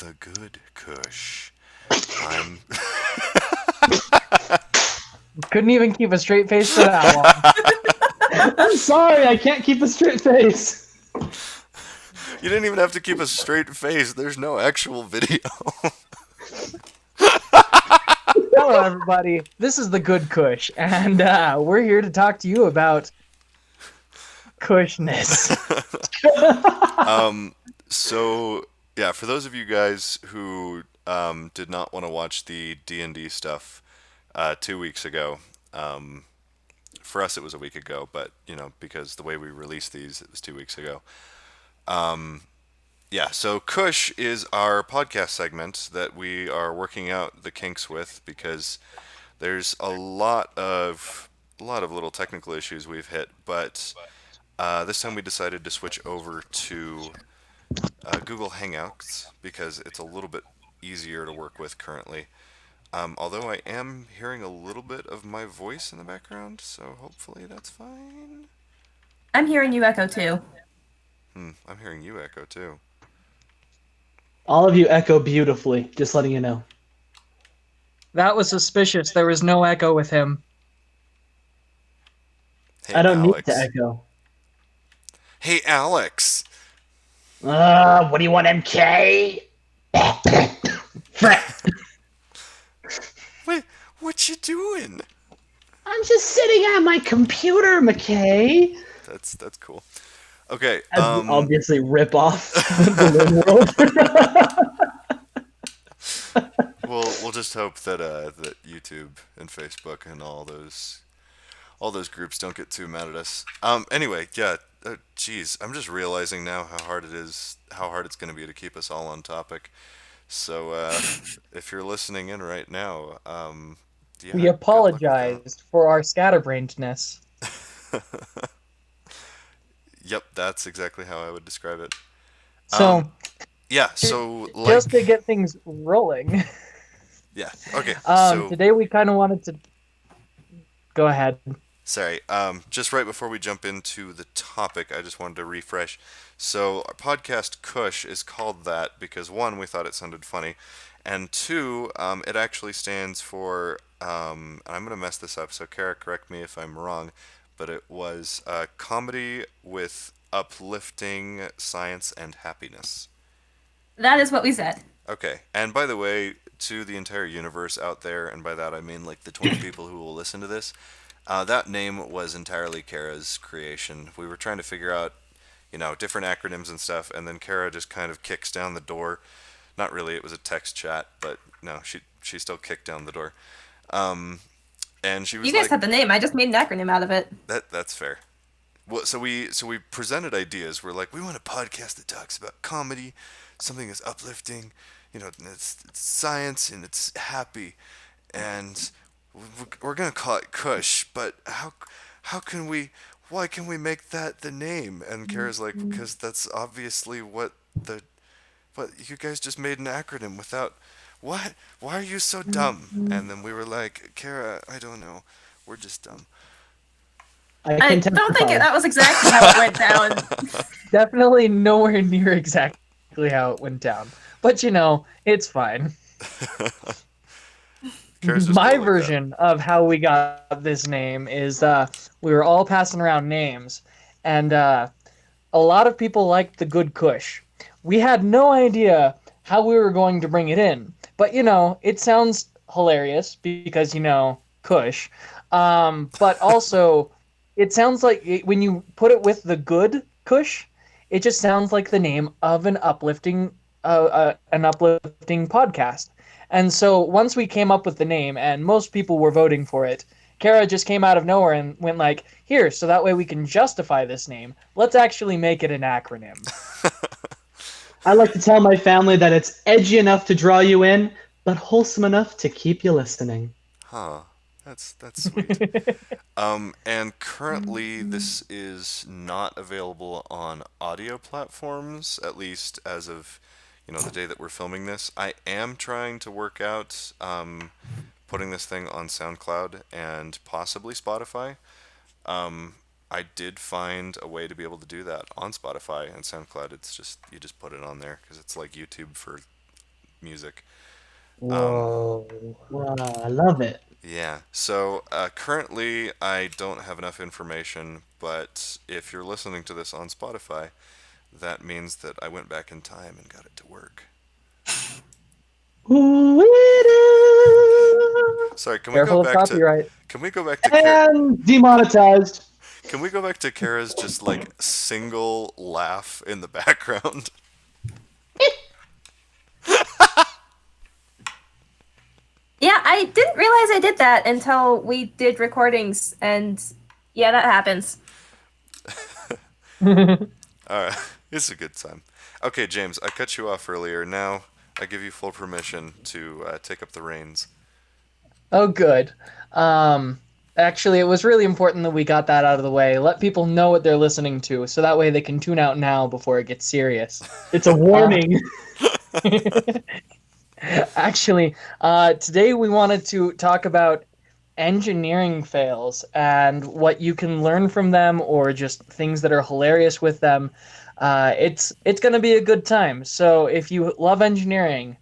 the good CUSH. I'm Couldn't even keep a straight face for that one. I'm sorry, I can't keep a straight face. You didn't even have to keep a straight face. There's no actual video. Hello, everybody. This is the Good Kush, and we're here to talk to you about Kushness. So yeah, for those of you guys who did not want to watch the D&D stuff 2 weeks ago, for us it was a week ago, but because the way we released these, it was 2 weeks ago. Yeah, so Kush is our podcast segment that we are working out the kinks with because there's a lot of little technical issues we've hit, but this time we decided to switch over to Google Hangouts because it's a little bit easier to work with currently. Although I am hearing a little bit of my voice in the background, so hopefully that's fine. I'm hearing you echo too. I'm hearing you echo too. All of you echo beautifully, just letting you know. That was suspicious. There was no echo with him. Hey, I don't need to Alex. echo. Hey, Alex. What do you want, MK? Fret. Wait, what you doing? I'm just sitting at my computer, McKay. That's cool. Okay. As we obviously rip off the world. We'll just hope that that YouTube and Facebook and all those groups don't get too mad at us. Anyway, yeah. Geez, I'm just realizing now how hard it's going to be to keep us all on topic. So if you're listening in right now, yeah, We good luck with that. apologized for our scatterbrainedness. Yep, that's exactly how I would describe it. So, Yeah, so just to get things rolling, yeah, okay. So today we kind of wanted to go ahead. sorry, just right before we jump into the topic, I just wanted to refresh. So our podcast Kush is called that because one, we thought it sounded funny, and two, it actually stands for. And I'm gonna mess this up, so Kara, correct me if I'm wrong, but it was comedy with uplifting science and happiness. That is what we said. Okay, and by the way, to the entire universe out there, and by that I mean like the 20 people who will listen to this, that name was entirely Kara's creation. We were trying to figure out, different acronyms and stuff, and then Kara just kind of kicks down the door. Not really, it was a text chat, but no, she still kicked down the door. And she was You guys like, had the name. I just made an acronym out of it. that's fair. Well, so we presented ideas. We're like, we want a podcast that talks about comedy, something that's uplifting, it's science and it's happy, and we're gonna call it Kush. But how can we? Why can we make that the name? And Kara's like, because that's obviously what you guys just made an acronym without. What? Why are you so dumb? And then we were like, Kara, I don't know. We're just dumb. I I can don't think testify. that was exactly how it went down. Definitely nowhere near exactly how it went down, but it's fine. Kara's just My kinda like that. version of how we got this name is we were all passing around names, and a lot of people liked the Good Kush. We had no idea how we were going to bring it in, but it sounds hilarious because Kush, but also it sounds like when you put it with the Good Kush, it just sounds like the name of an uplifting podcast. And so once we came up with the name and most people were voting for it, Kara just came out of nowhere and went like, here, so that way we can justify this name. Let's actually make it an acronym. I like to tell my family that it's edgy enough to draw you in, but wholesome enough to keep you listening. Huh. That's sweet. And currently this is not available on audio platforms, at least as of, the day that we're filming this. I am trying to work out putting this thing on SoundCloud and possibly Spotify. I did find a way to be able to do that on Spotify and SoundCloud. It's just you just put it on there because it's like YouTube for music. Whoa. Wow, I love it. Yeah. So currently, I don't have enough information, but if you're listening to this on Spotify, that means that I went back in time and got it to work. Sorry, can we go Careful of back to copyright. can we go back to And demonetized. can we go back to Kara's just like single laugh in the background? Yeah, I didn't realize I did that until we did recordings, and yeah, that happens. All right, it's a good time. Okay, James, I cut you off earlier. Now I give you full permission to take up the reins. Oh, good. Um, Actually, it was really important that we got that out of the way. Let people know what they're listening to, so that way they can tune out now before it gets serious. It's a warning. Actually, today we wanted to talk about engineering fails and what you can learn from them, or just things that are hilarious with them. It's going to be a good time. So if you love engineering,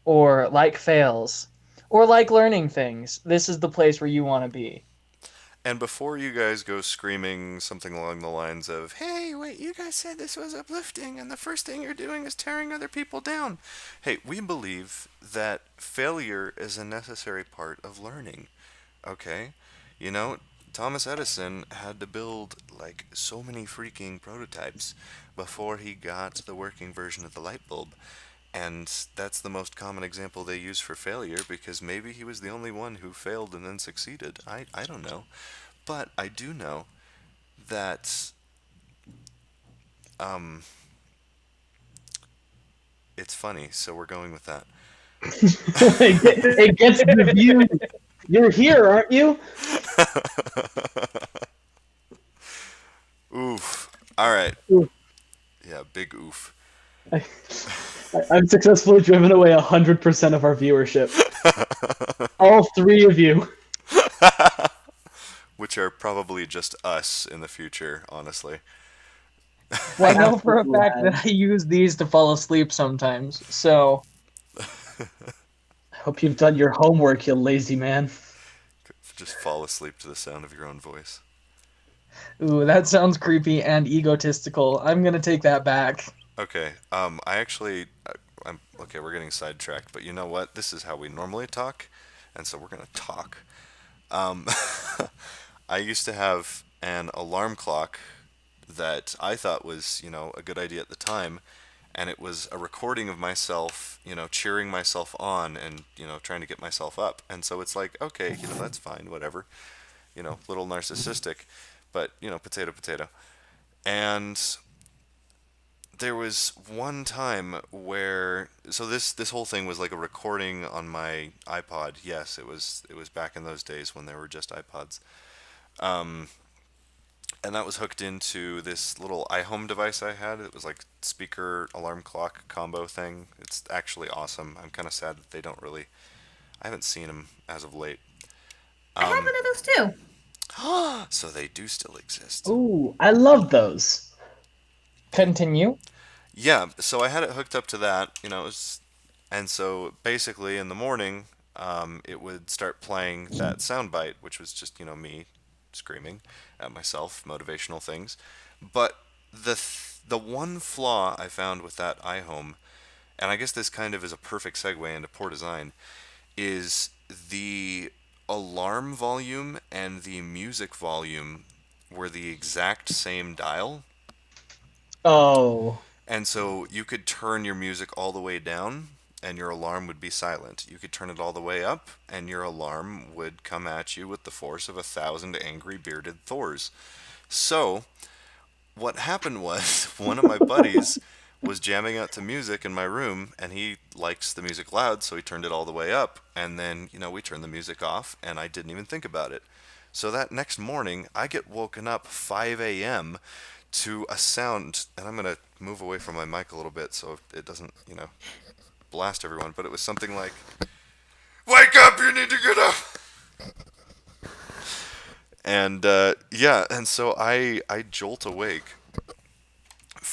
or like fails, or like learning things, this is the place where you want to be. And before you guys go screaming something along the lines of, "Hey, wait, you guys said this was uplifting, and the first thing you're doing is tearing other people down." Hey, we believe that failure is a necessary part of learning. Okay? You know, Thomas Edison had to build like so many freaking prototypes before he got the working version of the light bulb. And that's the most common example they use for failure because maybe he was the only one who failed and then succeeded. I don't know. But I do know that um, it's funny, so we're going with that. It gets the view. You're here, aren't you? Oof. All right. Oof. Yeah, big oof. I, I've successfully driven away 100% of our viewership. All three of you. Which are probably just us in the future, honestly. Well, I I know for a absolutely fact have. that I use these to fall asleep sometimes. So, I hope you've done your homework, you lazy man. Just fall asleep to the sound of your own voice. ooh, that sounds creepy and egotistical. I'm gonna take that back. Okay. I actually, I'm okay. We're getting sidetracked, but you know what? This is how we normally talk, and so we're gonna talk. Um, I used to have an alarm clock that I thought was, a good idea at the time, and it was a recording of myself, cheering myself on and, trying to get myself up. And so it's like, okay, that's fine, whatever, little narcissistic, but, potato, potato. And there was one time where so this whole thing was like a recording on my iPod. Yes, it was back in those days when there were just iPods. Um, and that was hooked into this little iHome device I had. It was like speaker alarm clock combo thing. It's actually awesome. I'm kind of sad that they don't really. I haven't seen them as of late. I have Um, one of those too. so they do still exist. Ooh, I love those. Continue. Yeah, so I had it hooked up to that. And so basically in the morning, it would start playing that soundbite, which was just me screaming at myself, motivational things. But the one flaw I found with that iHome, and I guess this kind of is a perfect segue into poor design, is the alarm volume and the music volume were the exact same dial. Oh. And so you could turn your music all the way down and your alarm would be silent. You could turn it all the way up and your alarm would come at you with the force of 1,000 angry bearded Thors. So, what happened was one of my buddies was jamming out to music in my room and he likes the music loud, so he turned it all the way up. And then, we turned the music off and I didn't even think about it. So that next morning, I get woken up 5 a.m. to a sound, and I'm going to move away from my mic a little bit so it doesn't, blast everyone, but it was something like, "Wake up, you need to get up!" And yeah, and so I jolt awake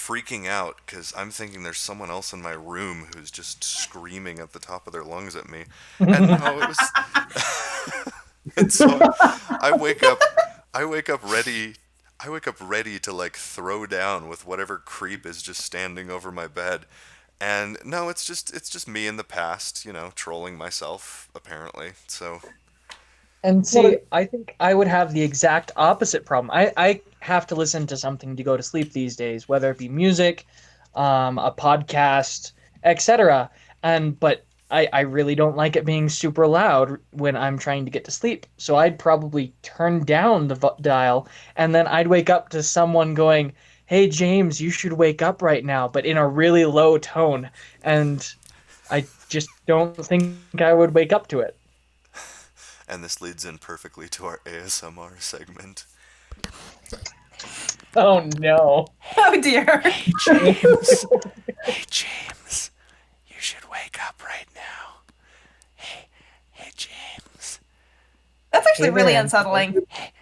freaking out because I'm thinking there's someone else in my room who's just screaming at the top of their lungs at me. And no, it was. And so I wake up. I wake up ready. I wake up ready to like throw down with whatever creep is just standing over my bed. And no, it's just me in the past, trolling myself apparently. So And see, I think I would have the exact opposite problem. I have to listen to something to go to sleep these days, whether it be music, a podcast, etc. But I really don't like it being super loud when I'm trying to get to sleep. So I'd probably turn down the dial, and then I'd wake up to someone going, "Hey James, you should wake up right now," but in a really low tone. And I just don't think I would wake up to it. and this leads in perfectly to our ASMR segment. Oh no. Oh dear. Hey James. Hey James. You should wake up right now. Hey James. That's actually Hey really there. unsettling.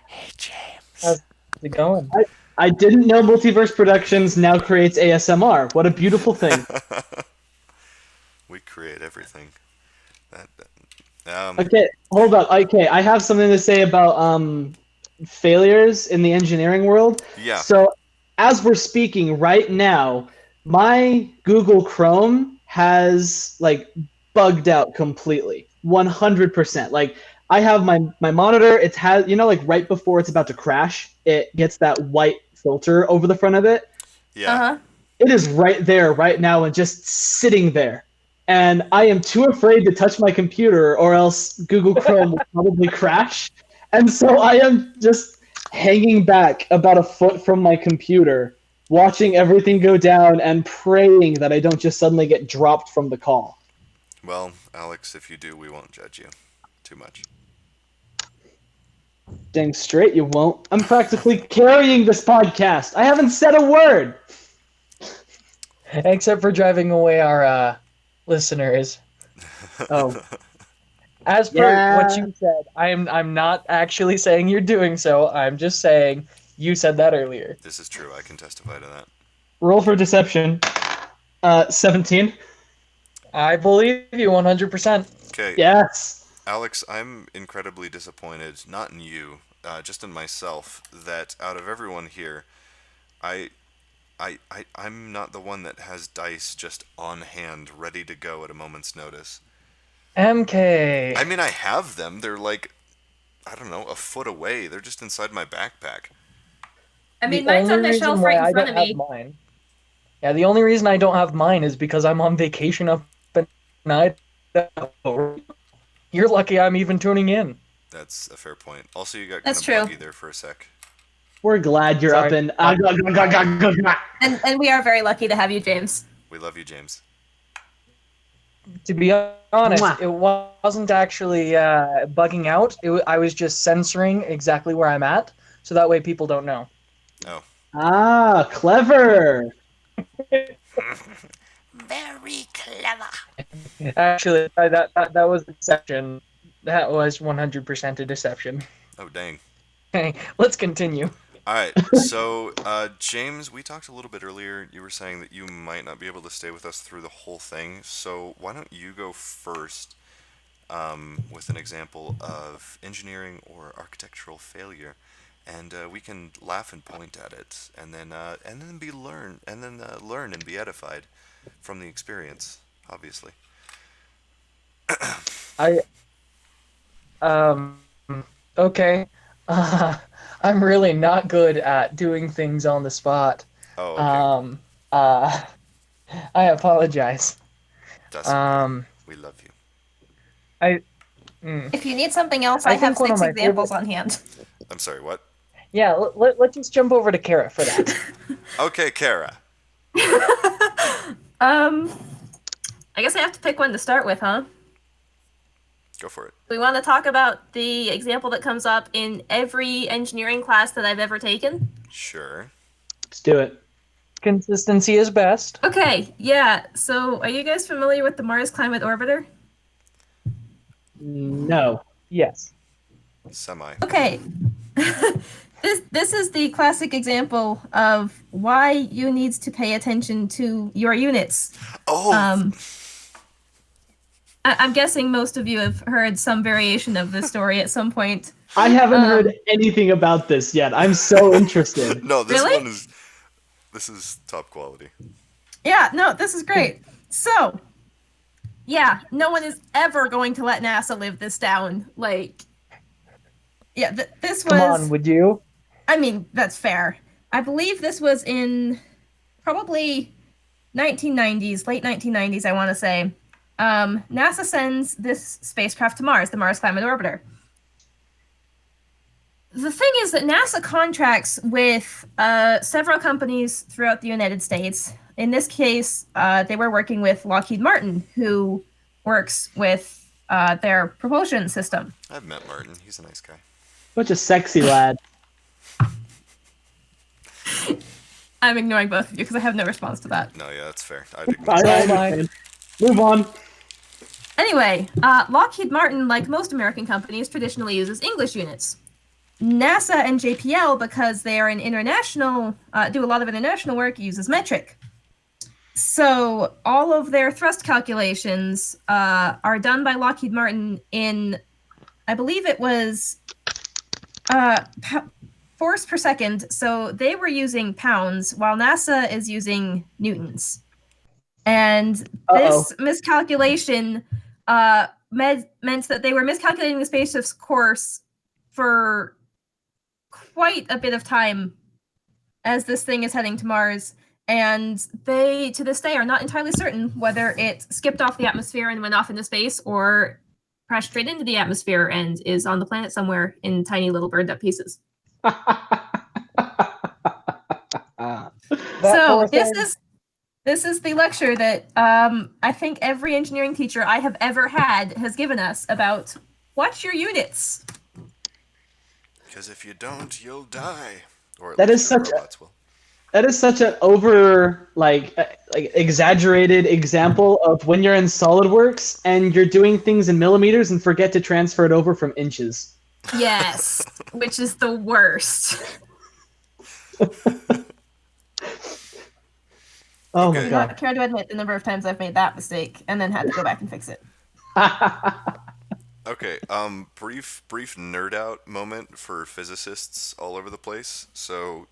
Hey James. How's it going? I didn't know Multiverse Productions now creates ASMR. What a beautiful thing. We create everything. Okay, hold up. Okay, I have something to say about failures in the engineering world. Yeah. So, as we're speaking right now, my Google Chrome has like bugged out completely, 100%. Like I have my monitor. It has like right before it's about to crash, it gets that white filter over the front of it. Yeah. Uh-huh. It is right there right now and just sitting there. And I am too afraid to touch my computer or else Google Chrome will probably crash. And so I am just hanging back about a foot from my computer, watching everything go down and praying that I don't just suddenly get dropped from the call. Well, Alex, if you do, we won't judge you too much. Dang straight you won't. I'm practically carrying this podcast. I haven't said a word. Except for driving away our listeners. Oh. As per Yeah. what you said, I'm not actually saying you're doing so. I'm just saying you said that earlier. This is true. I can testify to that. Roll for deception. 17. I believe you 100%. Okay. Yes. Alex, I'm incredibly disappointed, not in you, just in myself, that out of everyone here, I'm not the one that has dice just on hand, ready to go at a moment's notice. MK. I mean, I have them. They're like, I don't know, a foot away. They're just inside my backpack. I mean, The mine's on only the reason shelf why right I in front don't of me. have mine. Yeah, the only reason I don't have mine is because I'm on vacation up in Idaho. You're lucky I'm even tuning in. That's a fair point. Also, you got kind That's of true. buggy there for a sec. We're glad you're Sorry. up in. And we are very lucky to have you, James. We love you, James. To be honest, Mwah. it wasn't actually bugging out. I was just censoring exactly where I'm at, so that way people don't know. Oh. Ah, clever. Very clever. Actually, that was a deception. That was 100% a deception. Oh, dang. Okay, let's continue. All right, so James, we talked a little bit earlier. You were saying that you might not be able to stay with us through the whole thing. So why don't you go first with an example of engineering or architectural failure, and we can laugh and point at it, and then learn and be edified from the experience. Obviously. Okay. I'm really not good at doing things on the spot. Oh, okay. I apologize. That's okay. Um, We love you. If you need something else, I I have think one of 6 my examples on hand. I'm sorry, what? yeah, let's just jump over to Kara for that. Okay, Kara. I guess I have to pick one to start with, huh? Go for it. We want to talk about the example that comes up in every engineering class that I've ever taken. Sure. Let's do it. Consistency is best. Okay, yeah. So, are you guys familiar with the Mars Climate Orbiter? No. Yes. Semi. Okay. this is the classic example of why you need to pay attention to your units. Oh, I'm guessing most of you have heard some variation of this story at some point. I haven't heard anything about this yet. I'm so interested. no, this Really? one is this is top quality. Yeah, no, this is great. So, yeah, no one is ever going to let NASA live this down. Like, yeah, this was. Come on, would you? I mean, that's fair. I believe this was in probably 1990s, late 1990s, I want to say. NASA sends this spacecraft to Mars, the Mars Climate Orbiter. The thing is that NASA contracts with several companies throughout the United States. In this case, they were working with Lockheed Martin, who works with their propulsion system. I've met Martin. He's a nice guy. Such a sexy lad. I'm ignoring both of you because I have no response to that. No, yeah, that's fair. I I understand. Move on. Anyway, Lockheed Martin, like most American companies, traditionally uses English units. NASA and JPL, because they are an international, do a lot of international work, uses metric. So all of their thrust calculations are done by Lockheed Martin in, I believe it was force per second. So they were using pounds, while NASA is using newtons. And this miscalculation meant that they were miscalculating the spaceship's course for quite a bit of time as this thing is heading to Mars. And they, to this day, are not entirely certain whether it skipped off the atmosphere and went off into space or crashed straight into the atmosphere and is on the planet somewhere in tiny little burned up pieces. So this is the lecture that I think every engineering teacher I have ever had has given us about watch your units. Because if you don't, you'll die. Or at That least is your such robots will. That is such an over like exaggerated example of when you're in SolidWorks and you're doing things in millimeters and forget to transfer it over from inches. Yes, which is the worst. Oh Okay. my I god. don't care to admit the number of times I've made that mistake and then had to go back and fix it. Okay, brief nerd out moment for physicists all over the place. So,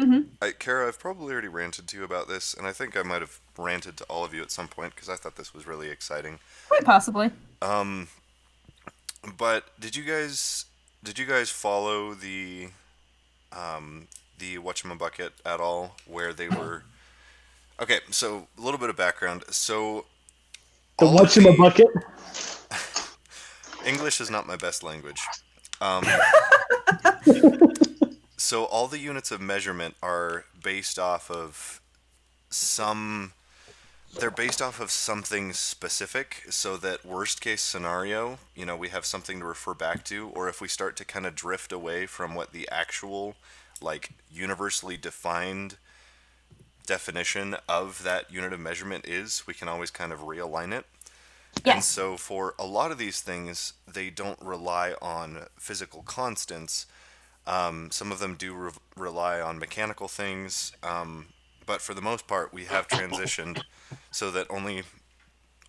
Kara, I've probably already ranted to you about this, and I think I might have ranted to all of you at some point because I thought this was really exciting. Quite possibly. But did you guys follow the whatchamabucket at all, where they were? Okay, so a little bit of background. So The all of whatchamabucket. English is not my best language. So all the units of measurement are based off of they're based off of something specific, so that worst case scenario, we have something to refer back to, or if we start to kind of drift away from what the actual, like, universally defined definition of that unit of measurement is, we can always kind of realign it. Yes. And so for a lot of these things, they don't rely on physical constants. Some of them do rely on mechanical things, but for the most part, we have transitioned so that only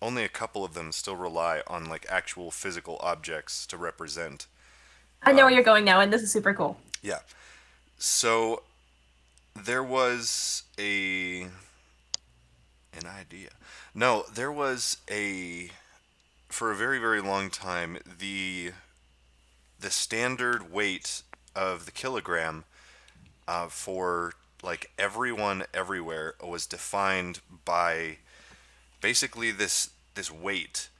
a couple of them still rely on, like, actual physical objects to represent. I know where you're going now, and this is super cool. Yeah. So there was an idea. No, there was for a very, very long time, the standard weight of the kilogram for, like, everyone everywhere was defined by basically this weight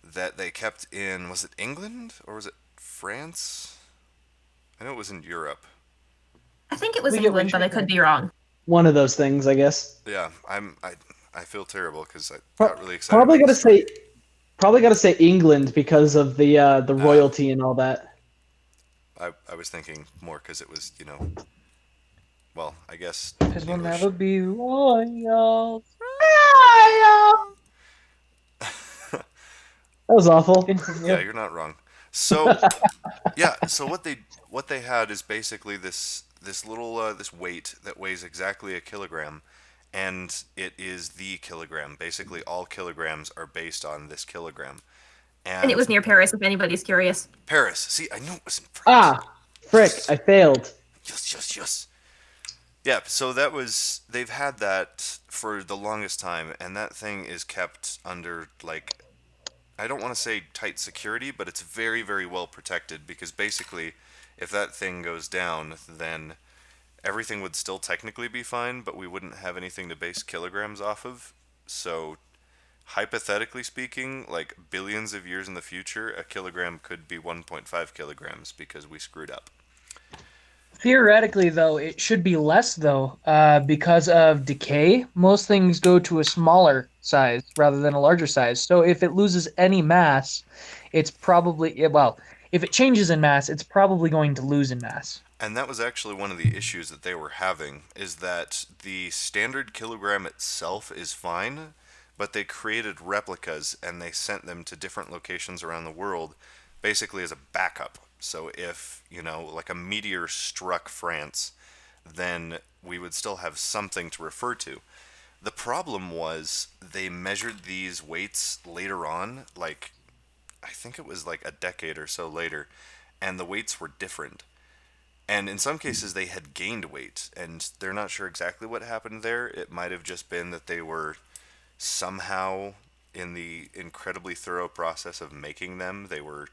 that they kept in, was it England or was it France? I know it was in Europe. I think it was We get England, but I could be wrong. One of those things, I guess. Yeah, I feel terrible because I got really excited. Probably about gotta say England because of the royalty and all that. I was thinking more because it was, well, I guess Because we'll English. never be royals. That was awful. Continue. Yeah, you're not wrong. So, yeah, so what they had is basically this this weight that weighs exactly a kilogram, and it is the kilogram. Basically, all kilograms are based on this kilogram. And it And was near Paris, if anybody's curious. Paris. See, I knew it was in France. Ah, frick! I failed. Yes, yes, yes. Yeah, so that was they've had that for the longest time, and that thing is kept under like I don't want to say tight security, but it's very, very well protected because basically, if that thing goes down, then everything would still technically be fine, but we wouldn't have anything to base kilograms off of. So, hypothetically speaking, like billions of years in the future, a kilogram could be 1.5 kilograms because we screwed up. Theoretically, though, it should be less, though, because of decay. Most things go to a smaller size rather than a larger size. So if it loses any mass, it's probably, well, if it changes in mass, it's probably going to lose in mass. And that was actually one of the issues that they were having, is that the standard kilogram itself is fine, but they created replicas and they sent them to different locations around the world, basically as a backup. So if, like a meteor struck France, then we would still have something to refer to. The problem was they measured these weights later on, like I think it was like a decade or so later, and the weights were different. And in some cases, they had gained weight, and they're not sure exactly what happened there. It might have just been that they were somehow, in the incredibly thorough process of making them, they were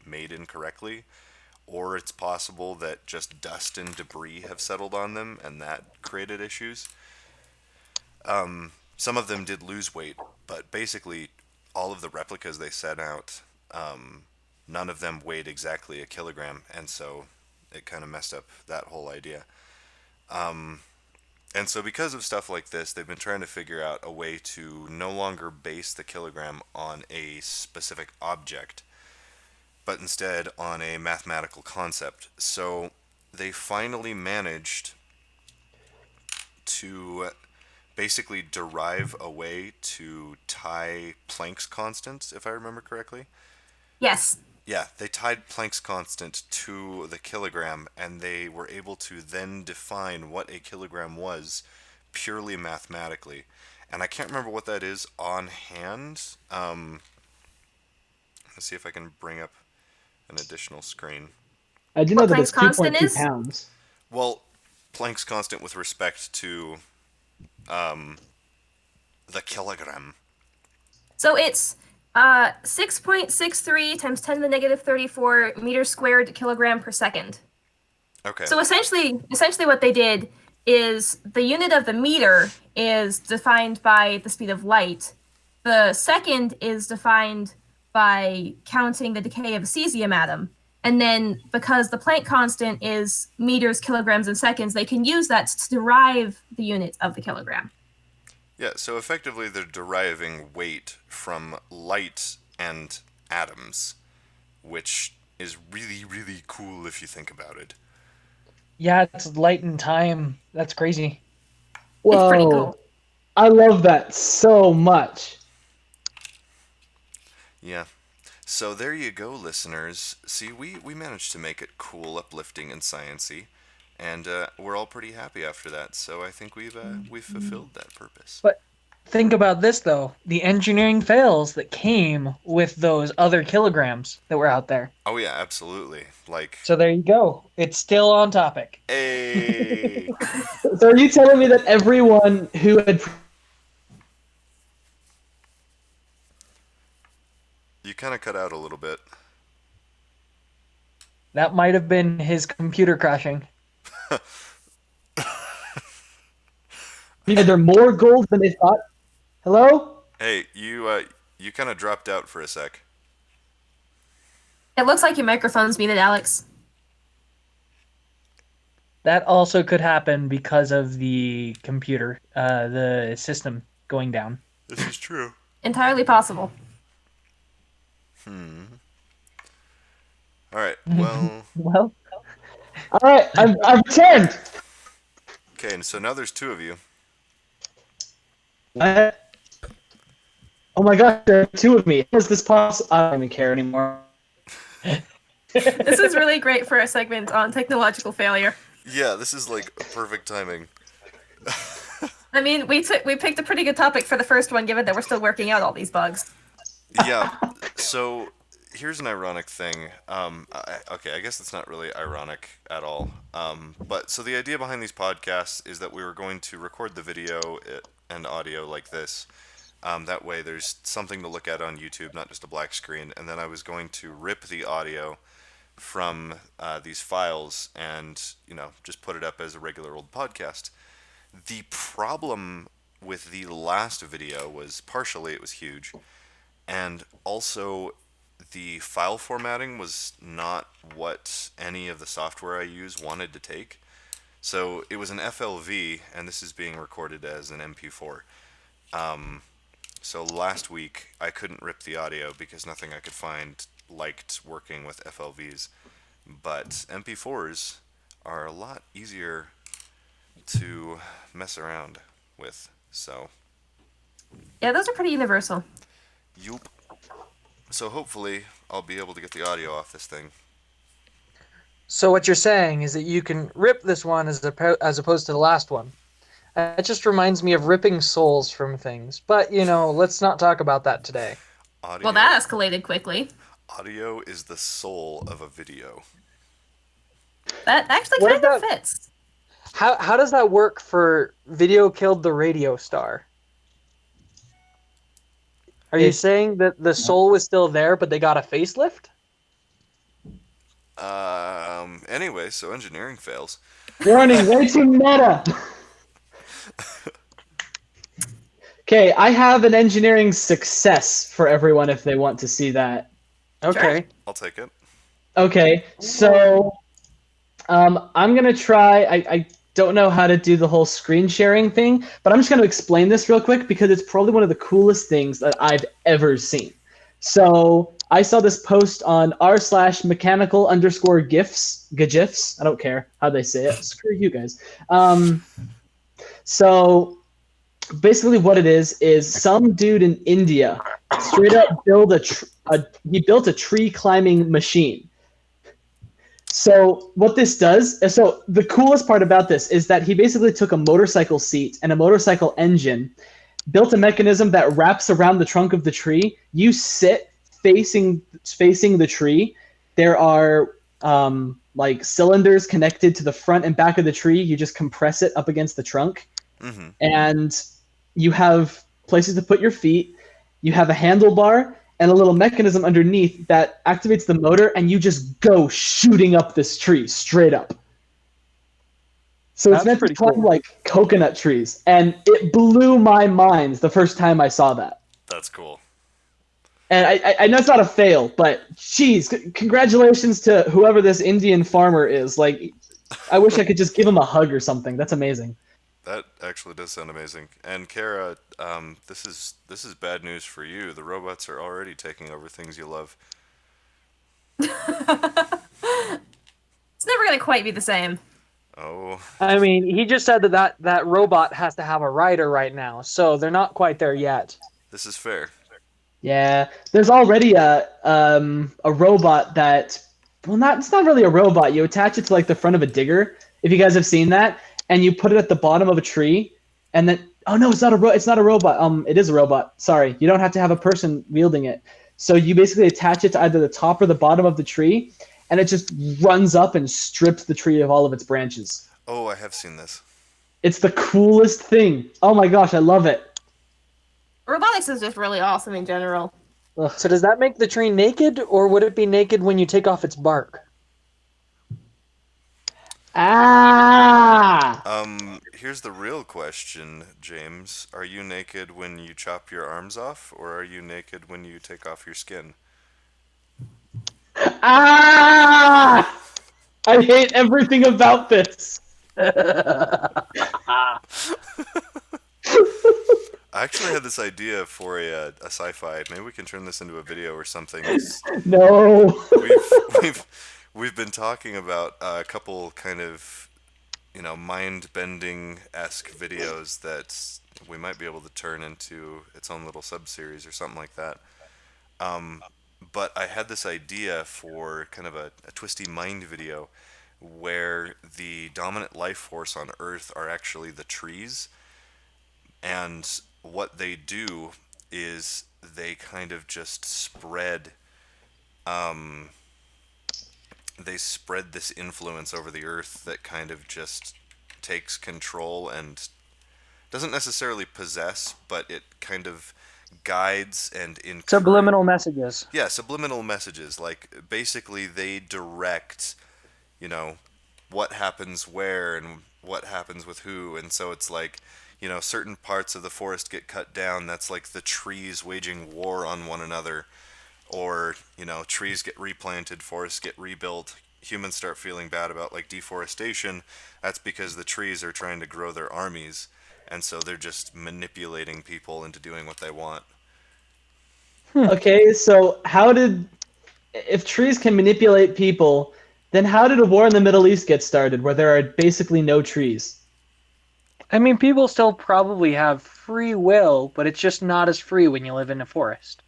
made incorrectly. Or it's possible that just dust and debris have settled on them, and that created issues. Some of them did lose weight, but basically, all of the replicas they set out, none of them weighed exactly a kilogram, and so it kind of messed up that whole idea. And so because of stuff like this, they've been trying to figure out a way to no longer base the kilogram on a specific object, but instead on a mathematical concept. So they finally managed to basically derive a way to tie Planck's constant, if I remember correctly. Yes. Yeah, they tied Planck's constant to the kilogram, and they were able to then define what a kilogram was purely mathematically. And I can't remember what that is on hand. Let's see if I can bring up an additional screen. I do know What that it's Planck's constant 2.2 is? pounds. Well, Planck's constant with respect to the kilogram. So it's 6.63 times 10 to the negative 34 meters squared kilogram per second. Okay. So essentially what they did is the unit of the meter is defined by the speed of light. The second is defined by counting the decay of a cesium atom. And then because the Planck constant is meters, kilograms, and seconds, they can use that to derive the unit of the kilogram. Yeah, so effectively they're deriving weight from light and atoms, which is really, really cool if you think about it. Yeah, it's light and time. That's crazy. Whoa. It's pretty cool. I love that so much. Yeah. So there you go, listeners. See, we managed to make it cool, uplifting, and science-y, and we're all pretty happy after that. So I think we've fulfilled that purpose. But think about this, though. The engineering fails that came with those other kilograms that were out there. Oh yeah, absolutely. Like, So there you go. It's still on topic. hey. So are you telling me that everyone who had You kind of cut out a little bit. That might have been his computer crashing. either more gold than they thought? Hello? Hey, you kind of dropped out for a sec. It looks like your microphone's muted, Alex. That also could happen because of the computer, the system going down. This is true. Entirely possible. All right. Well. Well, All right, I've returned. Okay, and so now there's two of you. Oh my gosh, there are two of me. How is this possible? I don't even care anymore. This is really great for a segment on technological failure. Yeah, this is like perfect timing. I mean, we picked a pretty good topic for the first one, given that we're still working out all these bugs. Yeah, so here's an ironic thing. Okay, I guess it's not really ironic at all. But so the idea behind these podcasts is that we were going to record the video and audio like this. That way, there's something to look at on YouTube, not just a black screen. And then I was going to rip the audio from these files and just put it up as a regular old podcast. The problem with the last video was partially it was huge, and also the file formatting was not what any of the software I use wanted to take. So it was an FLV, and this is being recorded as an MP4. So last week I couldn't rip the audio because nothing I could find liked working with FLVs. But MP4s are a lot easier to mess around with. So, Yeah, those are pretty universal. yoop. So hopefully I'll be able to get the audio off this thing. So what you're saying is that you can rip this one as opposed to the last one. That just reminds me of ripping souls from things. But, let's not talk about that today. Audio, Well, that escalated quickly. audio is the soul of a video. That actually What kind of about- fits. How does that work for Video Killed the Radio Star? Are you saying that the soul was still there, but they got a facelift? Anyway, so engineering fails. Warning, way too meta. Okay, I have an engineering success for everyone if they want to see that. Okay. I'll take it. Okay, so I'm gonna try. I don't know how to do the whole screen sharing thing, but I'm just gonna explain this real quick because it's probably one of the coolest things that I've ever seen. So I saw this post on r/mechanical_gifs. I don't care how they say it. Screw you guys. So basically what it is some dude in India straight up built he built a tree climbing machine. So what this does, so the coolest part about this is that he basically took a motorcycle seat and a motorcycle engine, built a mechanism that wraps around the trunk of the tree. You sit facing the tree. There are like cylinders connected to the front and back of the tree. You just compress it up against the trunk. Mm-hmm. And you have places to put your feet. You have a handlebar and a little mechanism underneath that activates the motor, and you just go shooting up this tree straight up. So it's meant to climb like coconut trees, and it blew my mind the first time I saw that. That's cool. And I know it's not a fail, but geez, congratulations to whoever this Indian farmer is. Like, I wish I could just give him a hug or something. That's amazing. That actually does sound amazing. And Kara, this is bad news for you. The robots are already taking over things you love. It's never gonna quite be the same. Oh. I mean, he just said that robot has to have a rider right now, so they're not quite there yet. This is fair. Yeah, there's already a robot that, well, it's not really a robot. You attach it to like the front of a digger, if you guys have seen that, and you put it at the bottom of a tree, and then it's not a robot. It is a robot. Sorry, you don't have to have a person wielding it. So you basically attach it to either the top or the bottom of the tree, and it just runs up and strips the tree of all of its branches. Oh, I have seen this. It's the coolest thing. Oh my gosh, I love it. Robotics is just really awesome in general. Ugh. So does that make the tree naked, or would it be naked when you take off its bark? Here's the real question, James. Are you naked when you chop your arms off, or are you naked when you take off your skin? I hate everything about this. I actually had this idea for a sci-fi. Maybe we can turn this into a video or something. No. We've been talking about a couple kind of, mind-bending-esque videos that we might be able to turn into its own little sub-series or something like that. But I had this idea for kind of a twisty mind video where the dominant life force on Earth are actually the trees, and what they do is they kind of just um, spread this influence over the Earth that kind of just takes control and doesn't necessarily possess, but it kind of guides and encourages. Subliminal messages. Yeah, subliminal messages. Like, basically, they direct, you know, what happens where and what happens with who. And so it's like, certain parts of the forest get cut down. That's like the trees waging war on one another. Or, trees get replanted, forests get rebuilt. Humans start feeling bad about, like, deforestation. That's because the trees are trying to grow their armies. And so they're just manipulating people into doing what they want. Okay, so if trees can manipulate people, then how did a war in the Middle East get started where there are basically no trees? I mean, people still probably have free will, but it's just not as free when you live in a forest.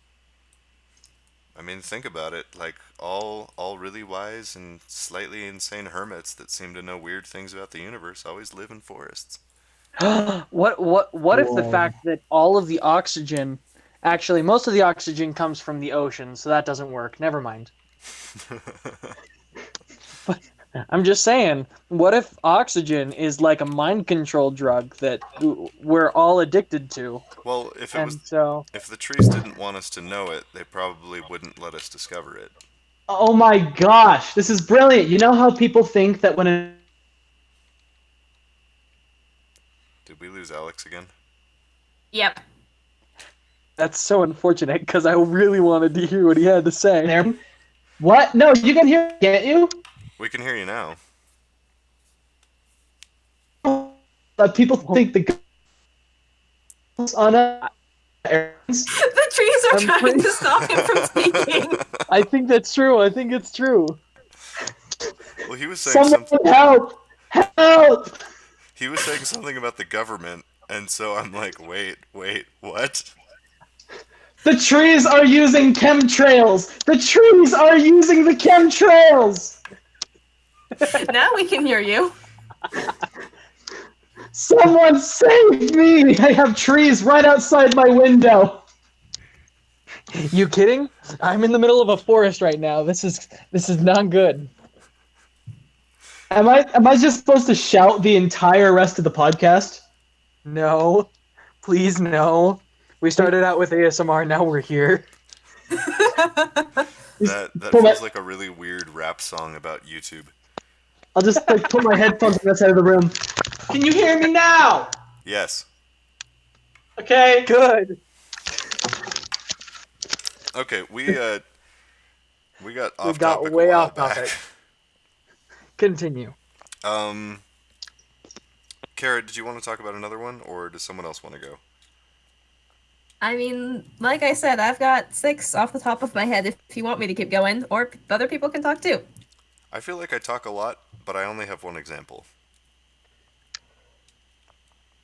I mean, think about it. Like, all really wise and slightly insane hermits that seem to know weird things about the universe always live in forests. What if the Whoa. fact that all of the oxygen, actually most of the oxygen comes from the ocean, so that doesn't work. Never mind. But I'm just saying, what if oxygen is like a mind control drug that we're all addicted to? Well, if the trees didn't want us to know it, they probably wouldn't let us discover it. Oh my gosh, this is brilliant. You know how people think that when Did we lose Alex again? Yep. That's so unfortunate because I really wanted to hear what he had to say. there, what? No, you can hear, can't you? We can hear you now. People think the on airplanes. The trees are I'm trying pretty- to stop him from speaking. I think that's true. I think it's true. Well, he was saying Someone something. help! Help! He was saying something about the government, and so I'm like, wait, what? The trees are using chemtrails! The trees are using the chemtrails! Now we can hear you. Someone save me! I have trees right outside my window. You kidding? I'm in the middle of a forest right now. This is not good. Am I just supposed to shout the entire rest of the podcast? No. Please no. We started out with ASMR, now we're here. That pull feels my- like a really weird rap song about YouTube. I'll just like put my headphones on that side of the room. Can you hear me now? Yes. Okay. Good. Okay, we got off got topic way a while off back. topic. Continue. Kara, did you want to talk about another one, or does someone else want to go? I mean, like I said, I've got 6 off the top of my head if you want me to keep going, or other people can talk too. I feel like I talk a lot, but I only have one example.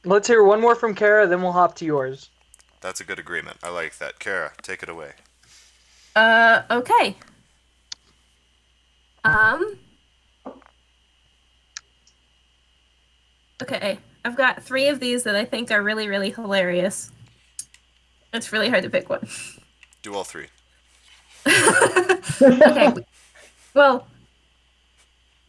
Let's hear one more from Kara, then we'll hop to yours. That's a good agreement. I like that. Kara, take it away. Okay. Okay, I've got 3 of these that I think are really, really hilarious. It's really hard to pick one. Do all 3. Okay. Well,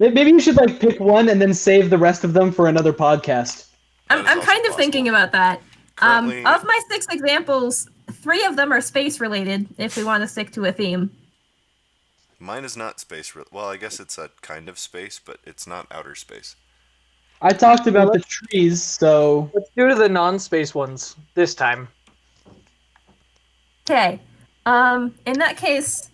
Maybe you should like pick one and then save the rest of them for another podcast. That is I'm also kind of thinking possible. about that. Currently- Of my 6 examples, 3 of them are space related, if we want to stick to a theme. Mine is not space. Well, I guess it's a kind of space, but it's not outer space. I talked about the trees, so Let's do the non-space ones this time. Okay. In that case,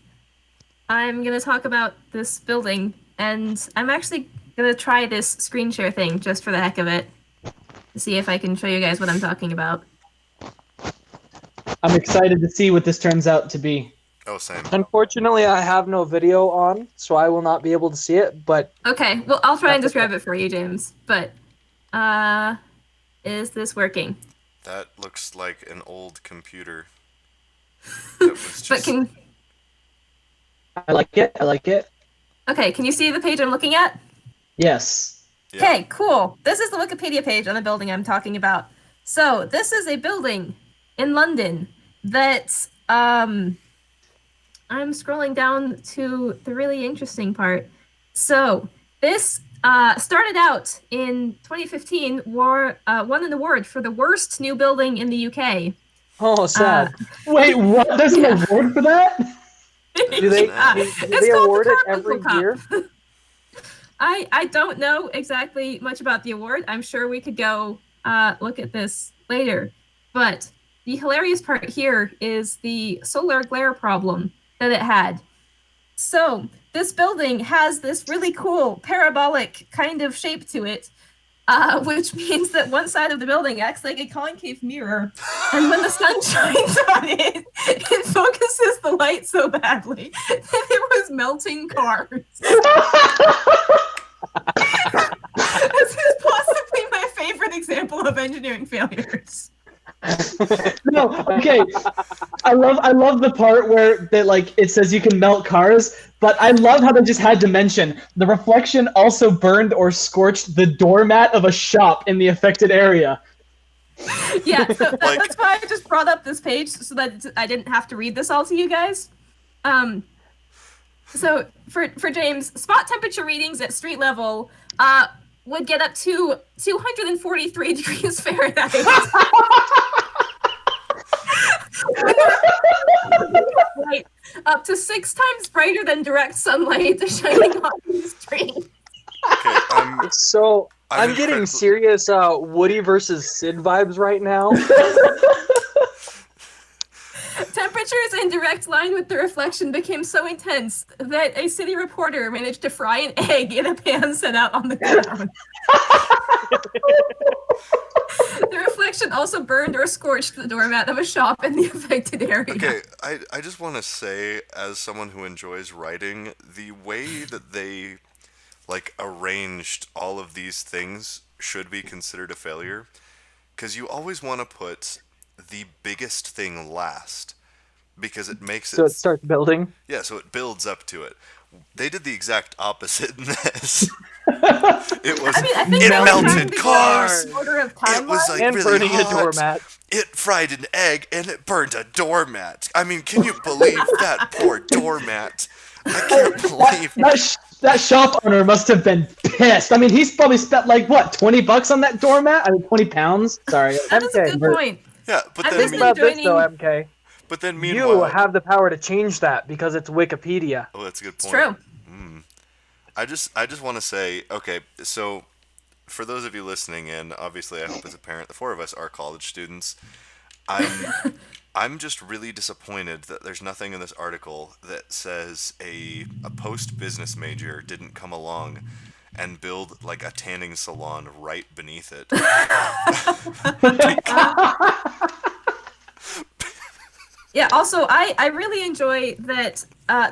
I'm gonna talk about this building, and I'm actually gonna try this screen share thing just for the heck of it. To see if I can show you guys what I'm talking about. I'm excited to see what this turns out to be. Oh, same. Unfortunately, I have no video on, so I will not be able to see it, but Okay, well, I'll try and That's describe it for you, James. But, is this working? That looks like an old computer. That was But just... I like it. I like it. okay, can you see the page I'm looking at? Yes. Yeah. Okay, cool. This is the Wikipedia page on the building I'm talking about. So this is a building in London that I'm scrolling down to the really interesting part. So this started out in 2015, won an award for the worst new building in the UK. Oh, sad. Wait, what? There's an Yeah. award for that? Do they It's they called award the it Carbuncle every Cup. year? I don't know exactly much about the award. I'm sure we could go look at this later. But the hilarious part here is the solar glare problem that it had. So this building has this really cool parabolic kind of shape to it, which means that one side of the building acts like a concave mirror, and when the sun shines on it, it focuses the light so badly that it was melting cars. This is possibly my favorite example of engineering failures. No, okay. I love the part where they it says you can melt cars, but I love how they just had to mention the reflection also burned or scorched the doormat of a shop in the affected area. Yeah, so that's why I just brought up this page so that I didn't have to read this all to you guys. So for James, spot temperature readings at street level would get up to 243 degrees Fahrenheit. Light up to 6 times brighter than direct sunlight shining on the street. Okay, So I'm getting incredibly- serious Woody versus Sid vibes right now. Temperatures in direct line with the reflection became so intense that a city reporter managed to fry an egg in a pan set out on the ground. The reflection also burned or scorched the doormat of a shop in the affected area. Okay, I just want to say, as someone who enjoys writing, the way that they arranged all of these things should be considered a failure, because you always want to put the biggest thing last, because it makes So it starts building. Yeah, so it builds up to it. They did the exact opposite in this. It was. I think It they were trying melted to go cars. in order of It was timeline. And really burning hot. a doormat. It fried an egg and it burned a doormat. I mean, can you believe that poor doormat? I can't believe. That shop owner must have been pissed. I mean, he's probably spent $20 on that doormat? I mean, 20 pounds? Sorry. That is a MK, good point. Yeah, but I'm then, just Think about this though, joining- MK. but then You meanwhile, have the power to change that because it's Wikipedia. oh, that's a good It's point. true. I just want to say, okay, so for those of you listening in, obviously, I hope as a parent, the 4 of us are college students. I'm just really disappointed that there's nothing in this article that says a post-business major didn't come along and build a tanning salon right beneath it. Yeah, also, I really enjoy that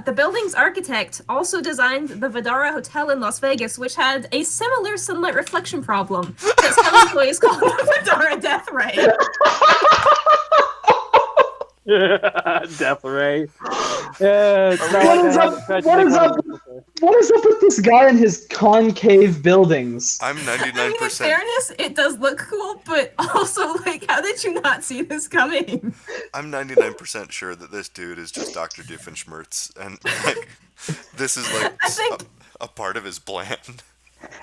the building's architect also designed the Vidara Hotel in Las Vegas, which had a similar sunlight reflection problem that some employees called the Vidara Death Ray. Death Ray. Yeah, it's not What like is I up- haven't tried to what make is one up- of those before. What is up with this guy and his concave buildings? I'm I mean, in 99%. fairness, it does look cool, but also, how did you not see this coming? I'm 99% sure that this dude is just Dr. Doofenshmirtz, and this is I think- a part of his plan.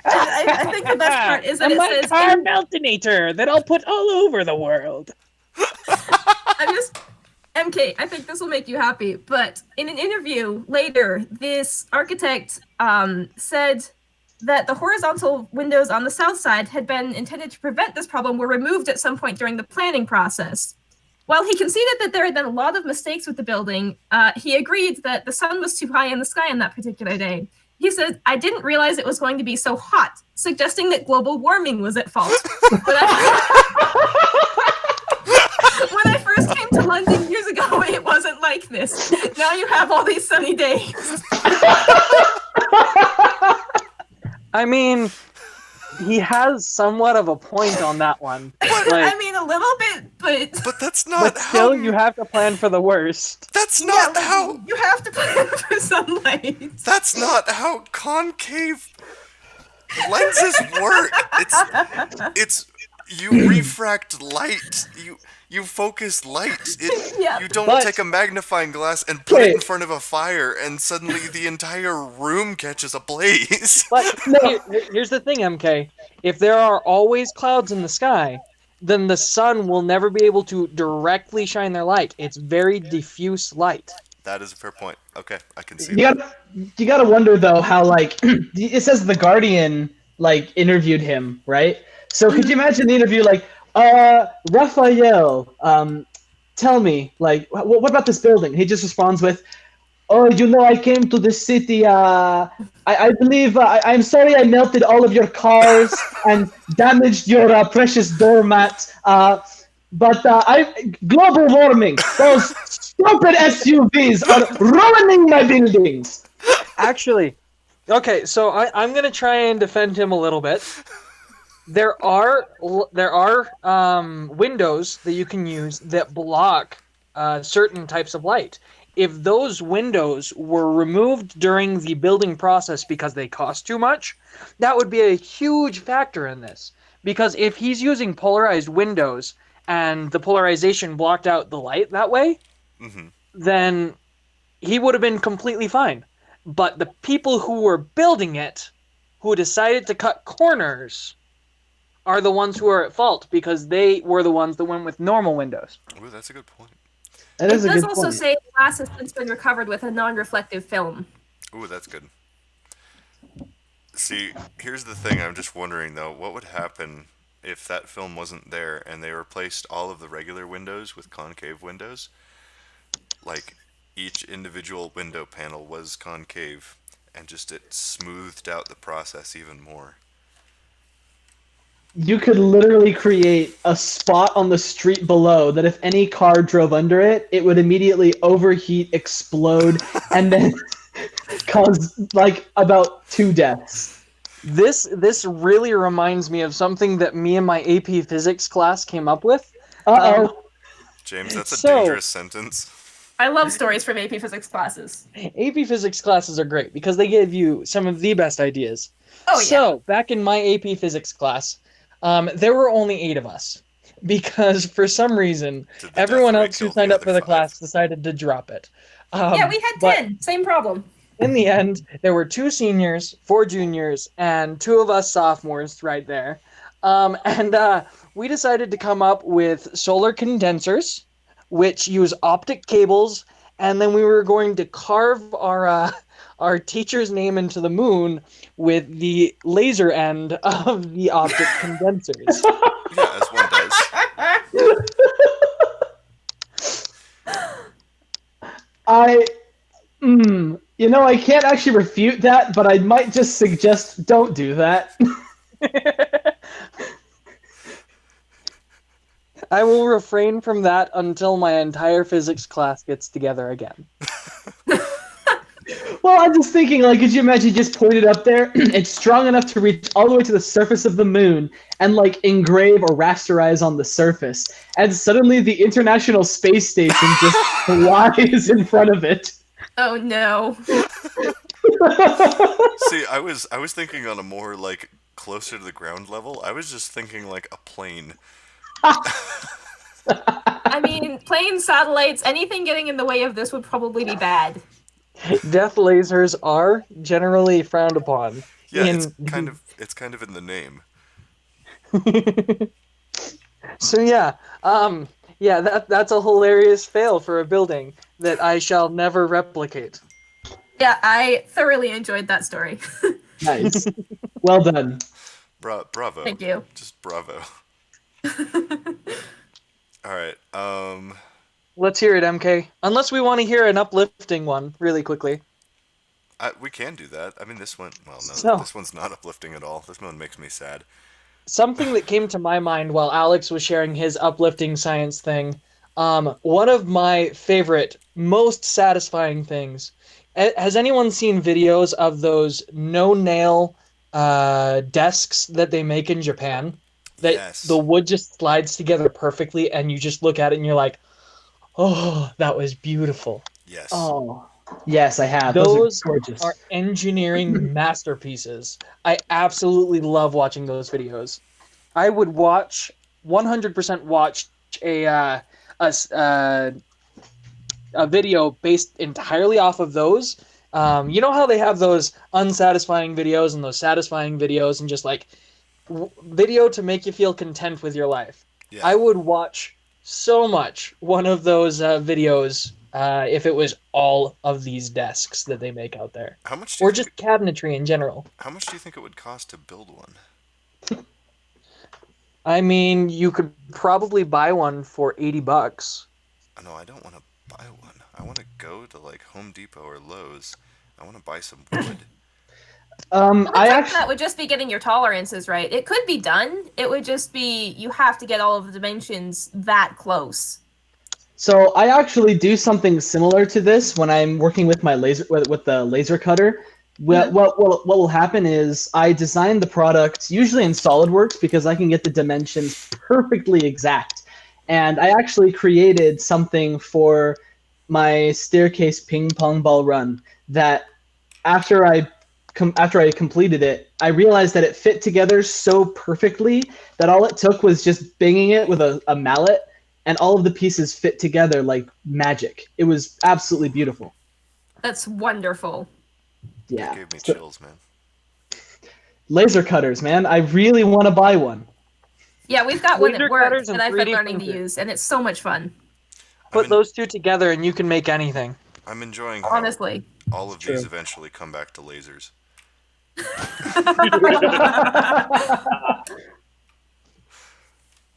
I think the best part is that it says meltinator that I'll put all over the world. MK, I think this will make you happy, but in an interview later, this architect said that the horizontal windows on the south side had been intended to prevent this problem were removed at some point during the planning process. While he conceded that there had been a lot of mistakes with the building, he agreed that the sun was too high in the sky on that particular day. He said, "I didn't realize it was going to be so hot," suggesting that global warming was at fault. When I first came to London years ago, it wasn't like this. Now you have all these sunny days. I mean, he has somewhat of a point on that one. I mean, a little bit, But that's not But still, how. you have to plan for the worst. That's not yeah, how. you have to plan for sunlight. That's not how concave Lenses work. It's you refract light. You focus light. Yeah. You don't But- take a magnifying glass and put it in Wait. front of a fire, and suddenly the entire room catches ablaze. But No. here's the thing, MK. If there are always clouds in the sky, then the sun will never be able to directly shine their light. It's very diffuse light. That is a fair point. Okay, I can see You that. gotta wonder though how like it says the Guardian like interviewed him, right? So could you imagine the interview like, Raphael, tell me like what about this building? He just responds with, "Oh, I came to the city. I believe I'm sorry I melted all of your cars and damaged your precious doormat. But global warming. Those stupid SUVs are ruining my buildings." Actually, okay, so I'm gonna try and defend him a little bit. There are windows that you can use that block certain types of light. If those windows were removed during the building process because they cost too much, that would be a huge factor in this. Because if he's using polarized windows and the polarization blocked out the light that way, then he would have been completely fine. But the people who were building it, who decided to cut corners, are the ones who are at fault because they were the ones that went with normal windows. Ooh, that's a good point. That It is a does good also point. say the glass has since been recovered with a non-reflective film. Ooh, that's good. See, here's the thing. I'm just wondering though, what would happen if that film wasn't there and they replaced all of the regular windows with concave windows? Like each individual window panel was concave, and just it smoothed out the process even more. You could literally create a spot on the street below that if any car drove under it, it would immediately overheat, explode, and then cause like about 2 deaths. This really reminds me of something that me and my AP Physics class came up with. Uh-oh. James, that's a So- dangerous sentence. I love stories from AP Physics classes. AP Physics classes are great because they give you some of the best ideas. Oh, yeah. So, back in my AP Physics class, there were only 8 of us because for some reason, Did the everyone death ray else who kill signed the up for other the 5? class decided to drop it. Yeah, we had but 10. Same problem. in the end, there were 2 seniors, 4 juniors, and 2 of us sophomores right there. And we decided to come up with solar condensers, which use optic cables, and then we were going to carve our teacher's name into the moon with the laser end of the optic condensers. Yeah, as one does. I can't actually refute that, but I might just suggest don't do that. I will refrain from that until my entire physics class gets together again. Well, I'm just thinking, like, could you imagine you just point it up there? It's strong enough to reach all the way to the surface of the moon and, like, engrave or rasterize on the surface. And suddenly the International Space Station just flies in front of it. Oh, no. See, I was thinking on a more like closer to the ground level. I was just thinking like a plane. I mean, planes, satellites, anything getting in the way of this would probably be bad. Death lasers are generally frowned upon. Yeah, in- it's kind of in the name. So yeah, that's a hilarious fail for a building that I shall never replicate. Yeah, I thoroughly enjoyed that story. Nice. Well done. Bravo. Thank you. Just bravo. All right. Let's hear it, MK. Unless we want to hear an uplifting one really quickly. We can do that. I mean, this one. Well, no, So- this one's not uplifting at all. This one makes me sad. Something that came to my mind while Alex was sharing his uplifting science thing. One of my favorite, most satisfying things. Has anyone seen videos of those no-nail desks that they make in Japan? That Yes. the wood just slides together perfectly, and you just look at it and you're like, "Oh, that was beautiful." Yes. Oh. Yes, I have. Those are gorgeous. are engineering masterpieces. I absolutely love watching those videos. I would watch 100% watch a uh, a s- uh, a video based entirely off of those. You know how they have those unsatisfying videos and those satisfying videos, and just like video to make you feel content with your life. Yeah. I would watch so much one of those videos if it was all of these desks that they make out there, How much do you or think? just cabinetry in general. How much do you think it would cost to build one? I mean, you could probably buy one for $80. No, I don't want to buy one. I want to go to like Home Depot or Lowe's. I want to buy some wood. Well, the I trick to actually that would just be getting your tolerances right. It could be done. It would just be you have to get all of the dimensions that close. So I actually do something similar to this when I'm working with my laser with the laser cutter. What will happen is I design the product usually in SolidWorks because I can get the dimensions perfectly exact. And I actually created something for my staircase ping pong ball run that after after I completed it, I realized that it fit together so perfectly that all it took was just banging it with a mallet, and all of the pieces fit together like magic. It was absolutely beautiful. That's wonderful. That Yeah. gave me So, chills, man. laser cutters, man. I really want to buy one. Yeah, we've got one Laser at work cutters and that I've been 3D learning to printers. use, and it's so much fun. I'm Put in, those two together and you can make anything. I'm enjoying how Honestly. all It's of these true. eventually come back to lasers.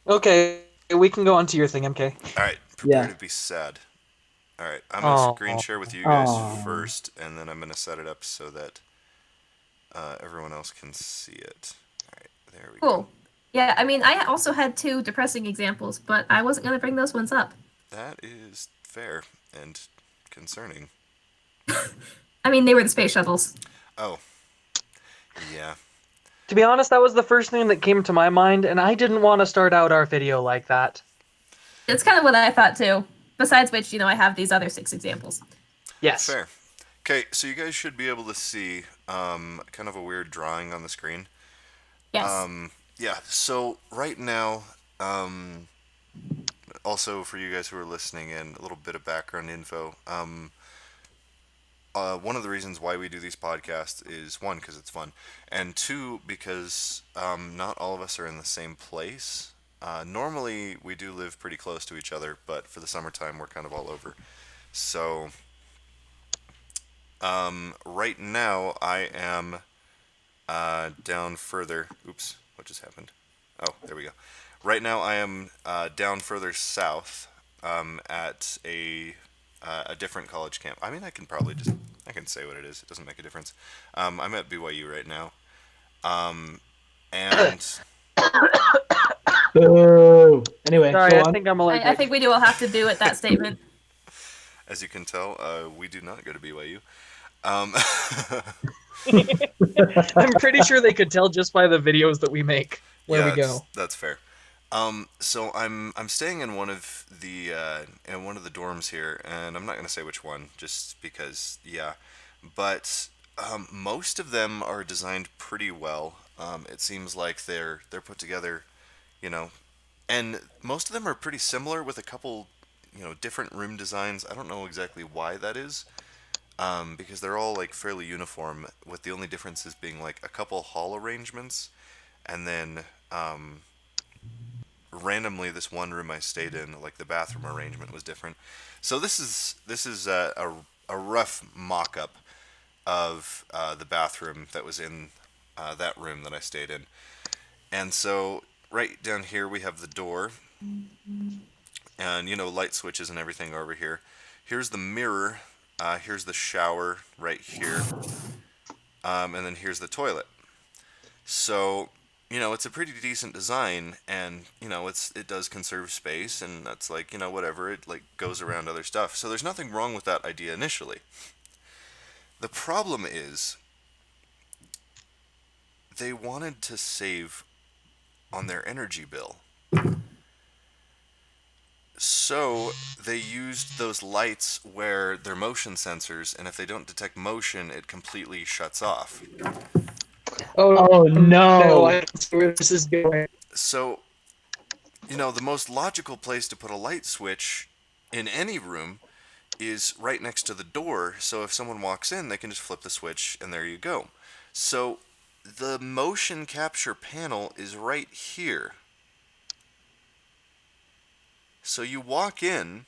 Okay, we can go on to your thing, MK. All right, prepare Yeah. to be sad. All right, I'm gonna screen Oh, share with you guys Aww. first, and then I'm gonna set it up so that everyone else can see it. All right, there we go. Cool. Yeah, I mean, I also had two depressing examples, but I wasn't going to bring those ones up. That is fair and concerning. I mean, they were the space shuttles. Oh, yeah. to be honest, that was the first thing that came to my mind, and I didn't want to start out our video like that. It's kind of what I thought too. Besides which, I have these other 6 examples. Yes. Fair. Okay, so you guys should be able to see kind of a weird drawing on the screen. Yes. Yeah, so right now, also for you guys who are listening in, a little bit of background info. One of the reasons why we do these podcasts is one, because it's fun, and two, because not all of us are in the same place. Normally, we do live pretty close to each other, but for the summertime, we're kind of all over. So, right now, I am down further. Oops, what just happened? Oh, there we go. Right now, I am down further south at a different college camp. I mean, I can say what it is. It doesn't make a difference. I'm at BYU right now, and Boo. Anyway, Sorry, go I on. think I'm I allergic. think we do all have to do with that statement. as you can tell, we do not go to BYU. I'm pretty sure they could tell just by the videos that we make where we go. That's fair. So I'm staying in one of the dorms here, and I'm not gonna say which one, just because, yeah. But most of them are designed pretty well. It seems like they're put together, you know, and most of them are pretty similar with a couple, different room designs. I don't know exactly why that is, because they're all like fairly uniform, with the only differences being like a couple hall arrangements, and then randomly this one room I stayed in, like the bathroom arrangement was different. So this is a rough mock-up of the bathroom that was in that room that I stayed in. And so right down here we have the door, and light switches and everything over here. Here's the mirror. Here's the shower right here, and then here's the toilet. So it's a pretty decent design, and it does conserve space, and that's like whatever, it like goes around other stuff. So there's nothing wrong with that idea initially. The problem is they wanted to save on their energy bill. So they used those lights where they're motion sensors, and if they don't detect motion, it completely shuts off. Oh, Oh no, no. I can see where this is going. So, the most logical place to put a light switch in any room is right next to the door, so if someone walks in, they can just flip the switch and there you go. So the motion capture panel is right here. So you walk in,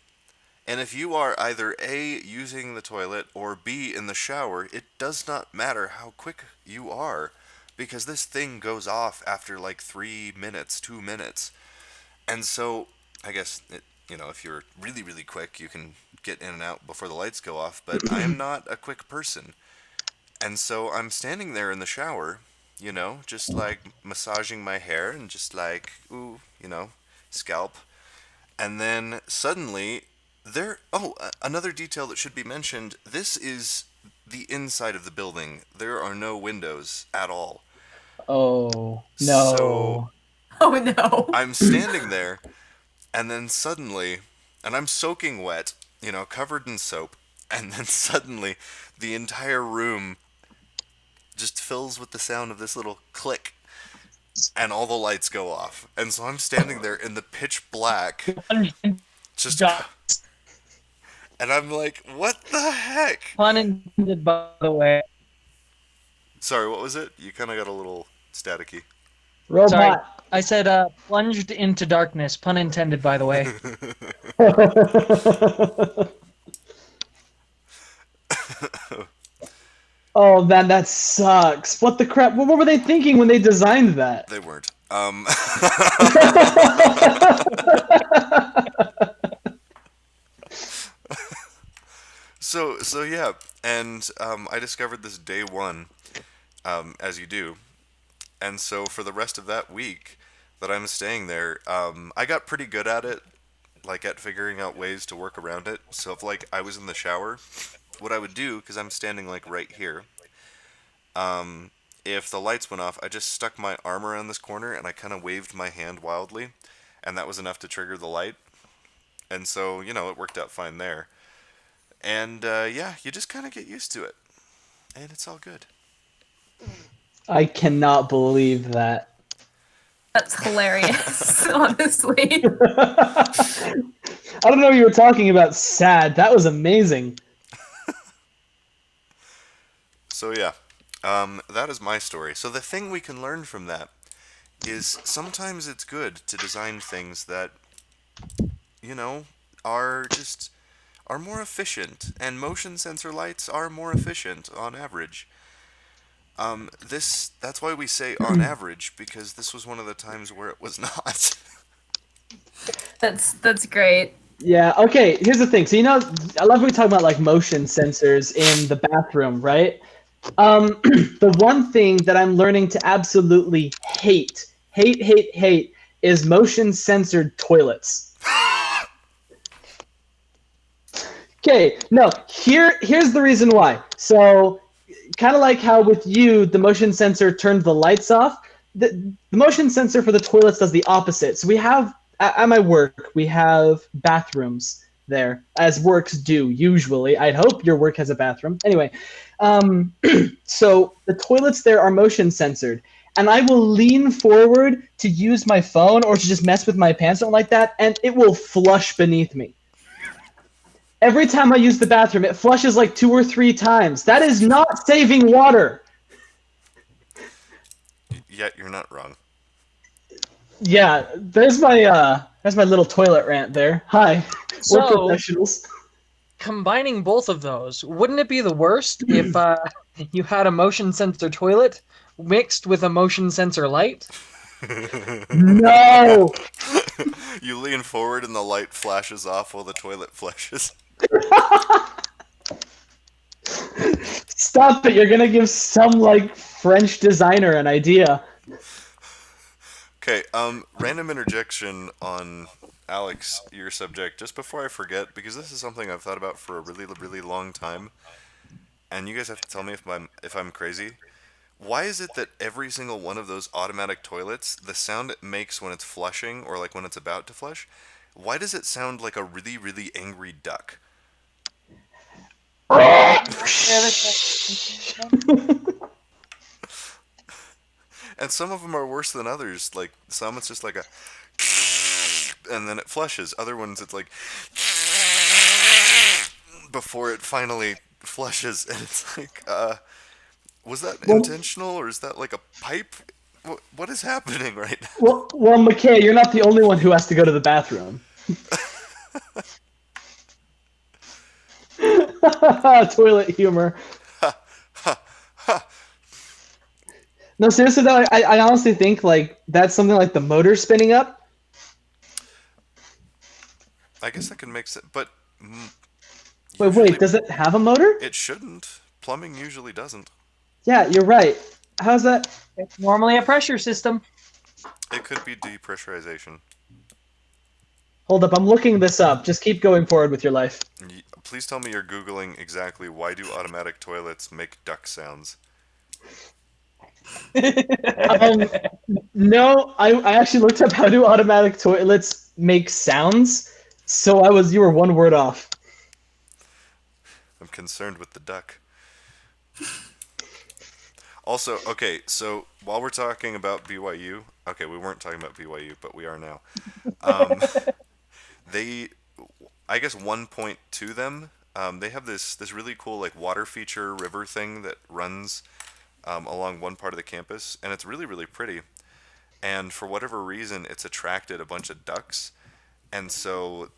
and if you are either A, using the toilet, or B, in the shower, it does not matter how quick you are, because this thing goes off after like 3 minutes, 2 minutes. And so, I guess, if you're really, really quick, you can get in and out before the lights go off, but I am not a quick person. And so I'm standing there in the shower, just like massaging my hair and just like, ooh, scalp. And then suddenly, another detail that should be mentioned, this is the inside of the building. There are no windows at all. Oh So no. Oh no. I'm standing there, and then suddenly, and I'm soaking wet, covered in soap, and then suddenly the entire room just fills with the sound of this little click, and all the lights go off. And so I'm standing there in the pitch black, just, and I'm like, what the heck? Pun intended, by the way. Sorry, what was it? You kind of got a little staticky. Sorry, Robot. I said plunged into darkness. Pun intended, by the way. Oh man, that sucks. What the crap? What were they thinking when they designed that? They weren't. So yeah, and I discovered this day one, as you do, and so for the rest of that week that I'm staying there, I got pretty good at it, like at figuring out ways to work around it. So if like I was in the shower, what I would do, because I'm standing like right here, if the lights went off, I just stuck my arm around this corner and I kind of waved my hand wildly, and that was enough to trigger the light. And so it worked out fine there. And yeah, you just kind of get used to it, and it's all good. I cannot believe that. That's hilarious, honestly. I don't know what you were talking about. Sad. That was amazing. So yeah, that is my story. So the thing we can learn from that is sometimes it's good to design things that you know are just are more efficient, and motion sensor lights are more efficient on average. That's why we say on average, because this was one of the times where it was not. That's great. Yeah, okay, here's the thing. So, I love when we talk about like motion sensors in the bathroom, right? The one thing that I'm learning to absolutely hate is motion censored toilets. Okay, no, here's the reason why. So, kind of like how with you, the motion sensor turned the lights off. The motion sensor for the toilets does the opposite. So we have at my work, we have bathrooms there, as works do usually. I'd hope your work has a bathroom. Anyway, so the toilets there are motion censored, and I will lean forward to use my phone or to just mess with my pants, something like that, and it will flush beneath me. Every time I use the bathroom, it flushes like 2 or 3 times. That is not saving water. Yet you're not wrong. Yeah, there's my little toilet rant there. Hi, we're So, professionals. combining both of those, wouldn't it be the worst if you had a motion sensor toilet mixed with a motion sensor light? No. You lean forward and the light flashes off while the toilet flushes. Stop it! You're gonna give some like French designer an idea. Okay, random interjection on Alex, your subject, just before I forget, because this is something I've thought about for a really, really long time, and you guys have to tell me if I'm crazy. Why is it that every single one of those automatic toilets, the sound it makes when it's flushing or like when it's about to flush, Why does it sound like a really, really angry duck? And some of them are worse than others. Like some, it's just like a, and then it flushes. Other ones, it's like before it finally flushes, and it's like, was that Well, intentional or is that like a pipe? What is happening right now? well, McKay, you're not the only one who has to go to the bathroom. Toilet humor. No, seriously though, I honestly think like that's something like the motor spinning up. I guess that can make sense, but Wait, usually does it have a motor? it shouldn't. Plumbing usually doesn't. Yeah, you're right. How's that? It's normally a pressure system. It could be depressurization. Hold up, I'm looking this up. Just keep going forward with your life. Please tell me you're Googling exactly why do automatic toilets make duck sounds. No, I actually looked up how do automatic toilets make sounds. So you were one word off. I'm concerned with the duck. Also, okay, so while we're talking about BYU, okay, we weren't talking about BYU, but we are now. Um, they, I guess one point to them, they have this really cool like water feature river thing that runs along one part of the campus, and it's really really pretty. And for whatever reason, it's attracted a bunch of ducks, and so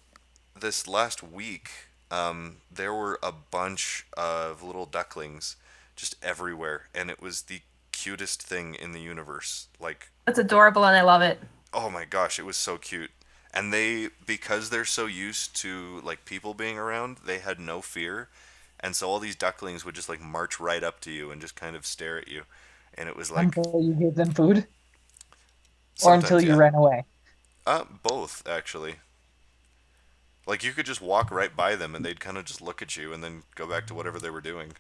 this last week, there were a bunch of little ducklings just everywhere, and it was the cutest thing in the universe. Like, That's adorable, and I love it. oh my gosh, it was so cute. And they, because they're so used to like people being around, they had no fear, and so all these ducklings would just like march right up to you and just kind of stare at you, and it was like Until you gave them food, or until sometimes, you yeah, ran away. both actually. Like you could just walk right by them and they'd kind of just look at you and then go back to whatever they were doing.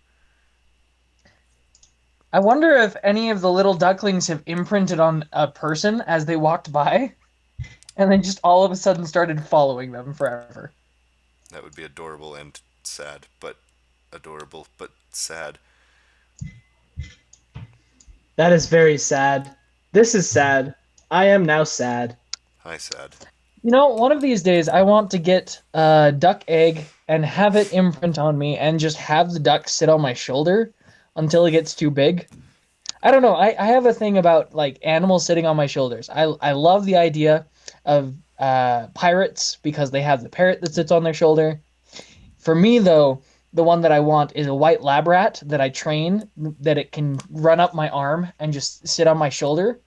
I wonder if any of the little ducklings have imprinted on a person as they walked by, and then just all of a sudden started following them forever. That would be adorable and sad, but adorable but sad. That is very sad. This is sad. I am now sad. Hi, sad. You know, one of these days I want to get a duck egg and have it imprint on me and just have the duck sit on my shoulder until it gets too big. I don't know. I have a thing about like animals sitting on my shoulders. I love the idea of pirates because they have the parrot that sits on their shoulder. For me, though, the one that I want is a white lab rat that I train that it can run up my arm and just sit on my shoulder.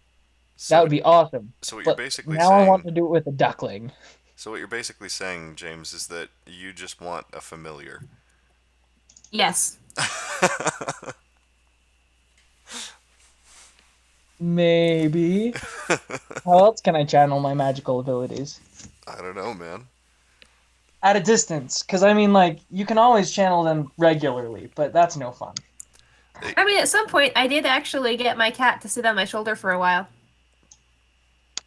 So, That would be awesome. so what you're But basically now I want saying, to do it with a duckling. so what you're basically saying, James, is that you just want a familiar. Yes. Maybe. How else can I channel my magical abilities? I don't know, man. At a distance. Because, I mean, like, you can always channel them regularly, but that's no fun. I mean, at some point, I did actually get my cat to sit on my shoulder for a while.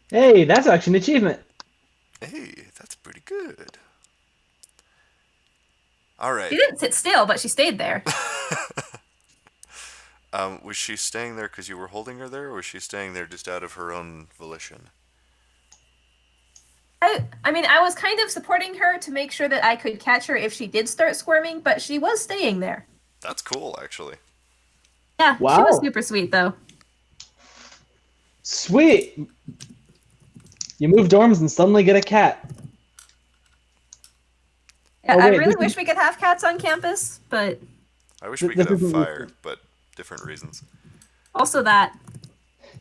Hey, that's actually an achievement. Hey, that's pretty good. All right. She didn't sit still, but she stayed there. Was she staying there because you were holding her there, or was she staying there just out of her own volition? I mean, I was kind of supporting her to make sure that I could catch her if she did start squirming, but she was staying there. That's cool, actually. Yeah, Wow. she was super sweet, though. Sweet. You move dorms and suddenly get a cat. Yeah, Oh, I wait, really this wish is- we could have cats on campus, but I wish we This could have isn't fire, useful. but different reasons. also that.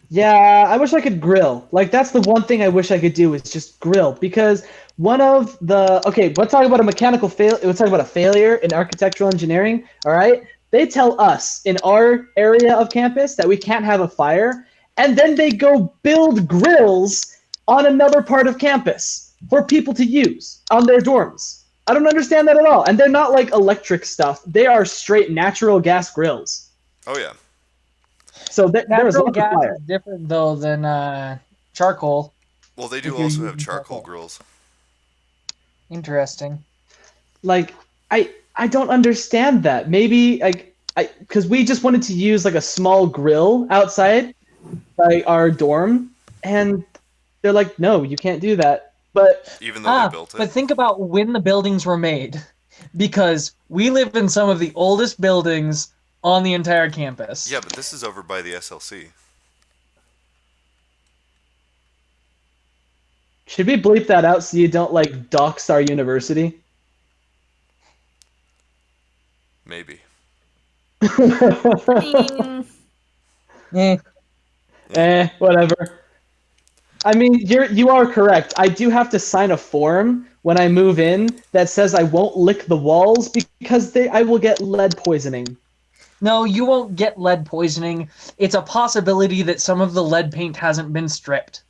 Yeah, I wish I could grill. Like that's the one thing I wish I could do is just grill because one of the let's talk about a mechanical fail. Let's talk about a failure in architectural engineering. All right, they tell us in our area of campus that we can't have a fire, and then they go build grills on another part of campus for people to use on their dorms. I don't understand that at all, and they're not like electric stuff. They are straight natural gas grills. Oh yeah. So there is Natural lots of gas fire. is different, though, than charcoal. Well, they If do you're also have using charcoal charcoal. grills. Interesting. Like, I don't understand that. Maybe like because we just wanted to use like a small grill outside by our dorm, and they're like, no, you can't do that. But Even though they built it. But think about when the buildings were made, because we live in some of the oldest buildings on the entire campus. Yeah, but this is over by the SLC. should we bleep that out so you don't like dox our university? Maybe. I mean, Whatever. I mean, you are correct. I do have to sign a form when I move in that says I won't lick the walls because I will get lead poisoning. No, you won't get lead poisoning. It's a possibility that some of the lead paint hasn't been stripped.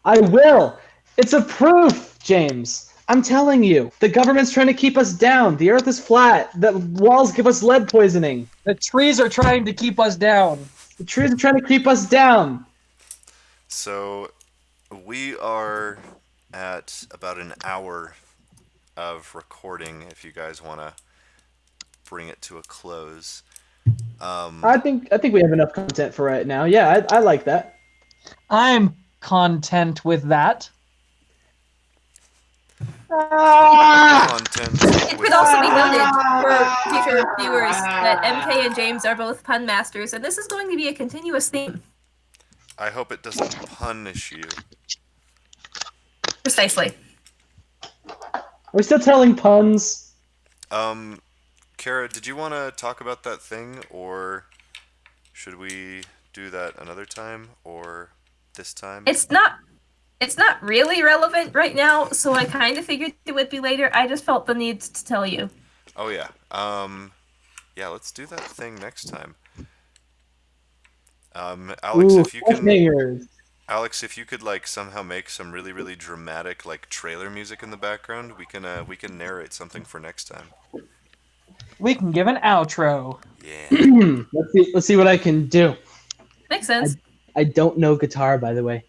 I will. It's a proof, James. I'm telling you, the government's trying to keep us down. The earth is flat. The walls give us lead poisoning. The trees are trying to keep us down. The trees are trying to keep us down. So we are at about an hour of recording if you guys want to bring it to a close. I think we have enough content for right now. Yeah, I like that. I'm content with that. Content it with could also be noted for future viewers that MK and James are both pun masters, and this is going to be a continuous theme. I hope it doesn't punish you. Precisely. Are we still telling puns? Kara, did you want to talk about that thing, or should we do that another time, or this time? It's not really relevant right now, so I kind of figured it would be later. I just felt the need to tell you. Oh yeah. Yeah, let's do that thing next time. Alex, Ooh, if you can, fingers. Alex, if you could like somehow make some really really dramatic like trailer music in the background, we can narrate something for next time. We can give an outro. Yeah. Let's see what I can do. Makes sense. I don't know guitar, by the way.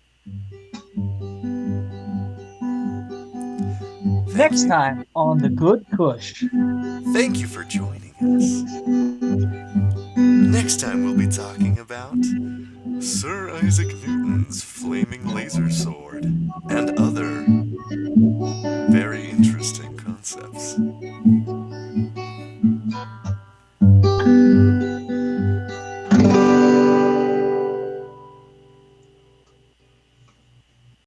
Next time on The Good Cush. Thank you for joining us. Next time we'll be talking about Sir Isaac Newton's flaming laser sword and other